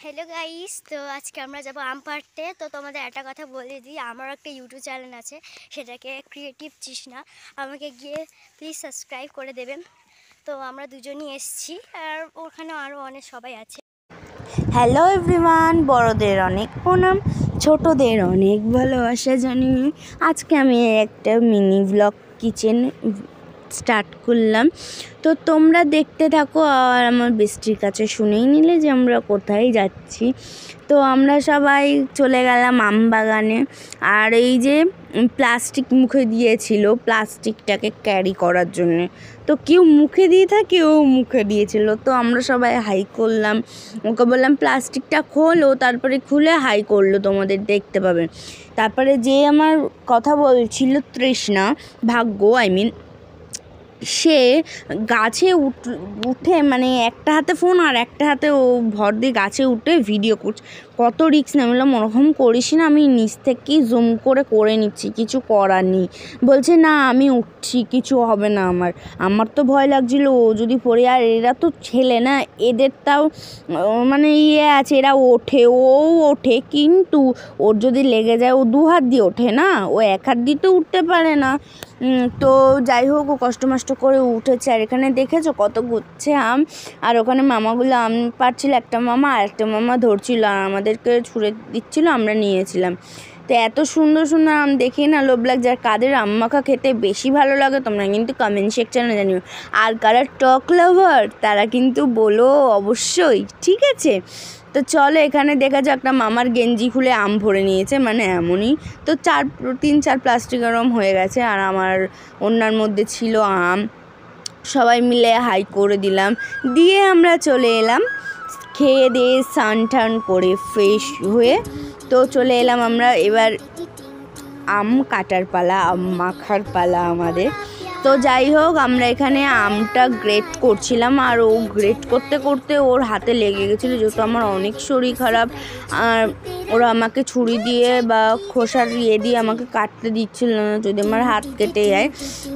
Hello guys, তো আজকে আমরা যাব আম পাড়তে। তো তোমাদের একটা কথা বলে দিই, আমার একটা ইউটিউব চ্যানেল আছে, সেটাকে ক্রিয়েটিভ তৃষ্ণা। আমাকে গিয়ে প্লিজ সাবস্ক্রাইব করে দেবেন। তো আমরা দুজনই এসেছি, আর ওখানে আরও অনেক সবাই আছে। হ্যালো এভরিওয়ান, বড়দের অনেক প্রণাম, ছোটদের অনেক ভালোবাসা জানিয়ে আজকে আমি একটা মিনি ব্লগ কিচেন স্টার্ট করলাম। তো তোমরা দেখতে থাকো আর আমার বেস্টির কাছে শুনেই নিলে যে আমরা কোথায় যাচ্ছি। তো আমরা সবাই চলে গেলাম আম বাগানে। আর এই যে প্লাস্টিক মুখে দিয়েছিল প্লাস্টিকটাকে ক্যারি করার জন্য, তো কেউ মুখে দিয়ে থাকে, ও মুখে দিয়েছিল। তো আমরা সবাই হাই করলাম, ওকে বললাম প্লাস্টিকটা খোলো, তারপরে খুলে হাই করলো, তোমাদের দেখতে পাবে। তারপরে যে আমার কথা বলছিল তৃষ্ণা, ভাগ্য সে গাছে উঠে মানে একটা হাতে ফোন আর একটা হাতে ও ভর দিয়ে গাছে উঠে ভিডিও করছে। কত রিস্ক না, বললাম ওরকম করিস না, আমি নিচ থেকেই জুম করে নিচ্ছি, কিছু করার নেই। বলছে না আমি উঠছি, কিছু হবে না। আমার তো ভয় লাগছিল ও যদি পড়ে। আর এরা তো ছেলে না, এদের তাও মানে আছে, এরা ওঠে কিন্তু ওর যদি লেগে যায় ও দু হাত দিয়ে ওঠে না, ও এক হাত দিয়ে তো উঠতে পারে না। তো যাই হোক, ও কষ্ট করে উঠেছে। আর এখানে দেখেছো কত গুচ্ছে আম, আর ওখানে মামাগুলো আম পাড়ছিল, একটা মামা আর একটা মামা ধরছিল আর আমাদেরকে ছুঁড়ে দিচ্ছিল, আমরা নিয়েছিলাম। তো এত সুন্দর আম দেখেই না লোভ লাগছে। আর কাদের আম মাখা খেতে বেশি ভালো লাগে তোমরা কিন্তু কমেন্ট সেকশনে জানিও। আর কারা টক লাভার তারা কিন্তু বলো অবশ্যই, ঠিক আছে? তো চলো এখানে দেখা যাক, একটা মামার গেঞ্জি খুলে আম ভরে নিয়েছে, মানে এমনই। তো 3-4 প্লাস্টিক আম হয়ে গেছে, আর আমার ওনার মধ্যে ছিল আম। সবাই মিলে হাই করে দিলাম, দিয়ে আমরা চলে এলাম খেয়ে দিয়ে স্নান টান করে ফ্রেশ হয়ে। তো চলে এলাম আমরা, এবার আম কাটার পালা, আম মাখার পালা আমাদের। তো যাই হোক, আমরা এখানে আমটা গ্রেট করছিলাম, আর ও গ্রেট করতে ওর হাতে লেগে গেছিলো, যেহেতু আমার অনেক শরীর খারাপ। আর ওরা আমাকে ছুরি দিয়ে বা খোসার দিয়ে আমাকে কাটতে দিচ্ছিল না, যদি আমার হাত কেটে যায়।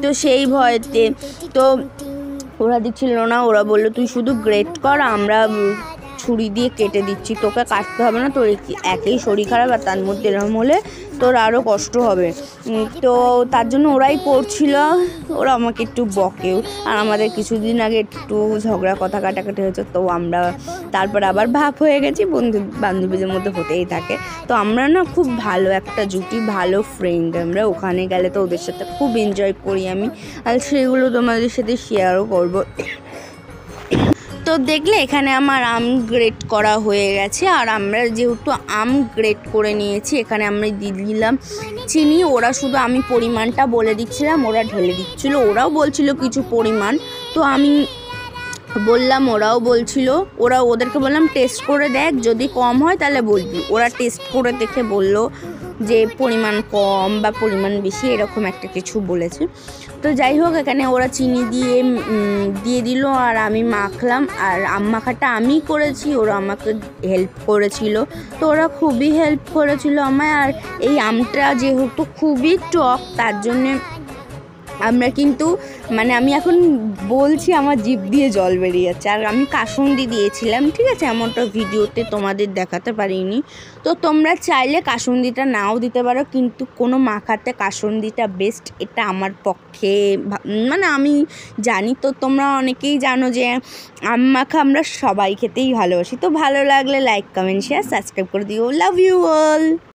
তো সেই ভয়তে তো ওরা দিচ্ছিল না, ওরা বললো তুই শুধু গ্রেট কর, আমরা ছুরি দিয়ে কেটে দিচ্ছি, তোকে কাটতে হবে না, তোর একেই শরীর খারাপ, আর তার মধ্যে এরকম হলে তোর আরও কষ্ট হবে। তো তার জন্য ওরাই করছিল, ওরা আমাকে একটু বকেও। আর আমাদের কিছুদিন আগে একটু ঝগড়া কথা কাটাকাটি হয়েছে, তো আমরা তারপর আবার ভাব হয়ে গেছি, বান্ধবীদের মধ্যে হতেই থাকে। তো আমরা না খুব ভালো একটা জুটি, ভালো ফ্রেন্ড আমরা। ওখানে গেলে তো ওদের সাথে খুব এনজয় করি আমি, আর সেগুলো তোমাদের সাথে শেয়ারও করবো। তো দেখলে এখানে আমার আম গ্রেট করা হয়ে গেছে, আর আমরা যেহেতু আম গ্রেট করে নিয়েছি, এখানে আমরা দিয়ে দিলাম চিনি। ওরা শুধু আমি পরিমাণটা বলে দিচ্ছিলাম, ওরা ঢেলে দিচ্ছিল, ওরাও বলছিল কিছু পরিমাণ, তো আমি বললাম, ওরাও বলছিল। ওদেরকে বললাম টেস্ট করে দেখ, যদি কম হয় তাহলে বলবি। ওরা টেস্ট করে দেখে বললো যে পরিমাণ কম বা পরিমাণ বেশি, এরকম একটা কিছু বলেছে। তো যাই হোক, এখানে ওরা চিনি দিয়ে দিল, আর আমি মাখলাম। আর আম মাখাটা আমি করেছি, ওরা আমাকে হেল্প করেছিল। তো ওরা খুবই হেল্প করেছিল আমায়। আর এই আমটা যেহেতু খুবই টক, তার জন্যে আমরা কিন্তু মানে আমি এখন বলছি আমার জিভ দিয়ে জল বেরিয়ে যাচ্ছে। আর আমি কাসুন্দি দিয়েছিলাম, ঠিক আছে, এমনটা ভিডিওতে তোমাদের দেখাতে পারিনি। তো তোমরা চাইলে কাসুন্দিটা নাও দিতে পারো, কিন্তু কোনো মাখাতে কাসুন্দিটা বেস্ট, এটা আমার পক্ষে মানে আমি জানি। তো তোমরা অনেকেই জানো যে আম মাখা আমরা সবাই খেতেই ভালোবাসি। তো ভালো লাগলে লাইক কমেন্ট শেয়ার সাবস্ক্রাইব করে দিও। Love you all.